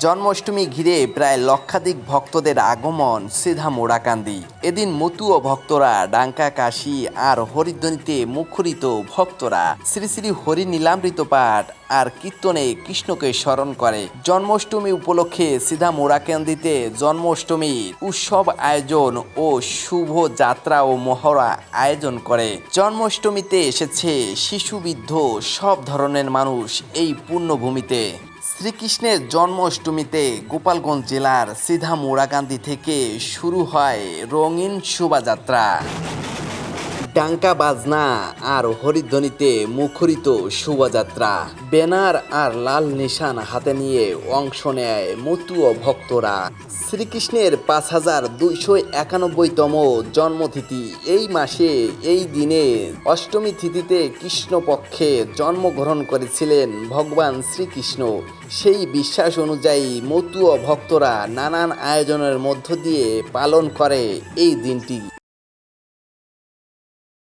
জন্মাষ্টমী ঘিরে প্রায় লক্ষাধিক ভক্তদের আগমন সিধামুড়াকান্দি। এদিন মতু ও ভক্তরা ডাঙ্কা কাশি আর হরিধ্বনিতে মুখরিত। ভক্তরা শ্রী শ্রী হরি নীলামৃত পাঠ আর কীর্তনে কৃষ্ণকে স্মরণ করে। জন্মাষ্টমী উপলক্ষে সিধামুড়াকান্দিতে জন্মাষ্টমী উৎসব আয়োজন ও শুভ যাত্রা ও মহড়া আয়োজন করে। জন্মাষ্টমীতে এসেছে শিশুবৃদ্ধ সব ধরনের মানুষ এই পুণ্যভূমিতে। শ্রীকৃষ্ণের জন্মাষ্টমীতে গোপালগঞ্জ জেলার সিধামুড়াকান্দি থেকে শুরু হয় রঙিন শোভাযাত্রা। ডাঙ্কা বাজনা আর হরিধ্বনিতে মুখরিত শোভাযাত্রা। ব্যানার আর লাল নিশান হাতে নিয়ে অংশ নেয় মতু ও ভক্তরা। শ্রীকৃষ্ণের 5291তম জন্মতিথি এই মাসে এই দিনে অষ্টমী তিথিতে কৃষ্ণপক্ষে জন্মগ্রহণ করেছিলেন ভগবান শ্রীকৃষ্ণ। সেই বিশ্বাস অনুযায়ী মতু ও ভক্তরা নানান আয়োজনের মধ্য দিয়ে পালন করে এই দিনটি।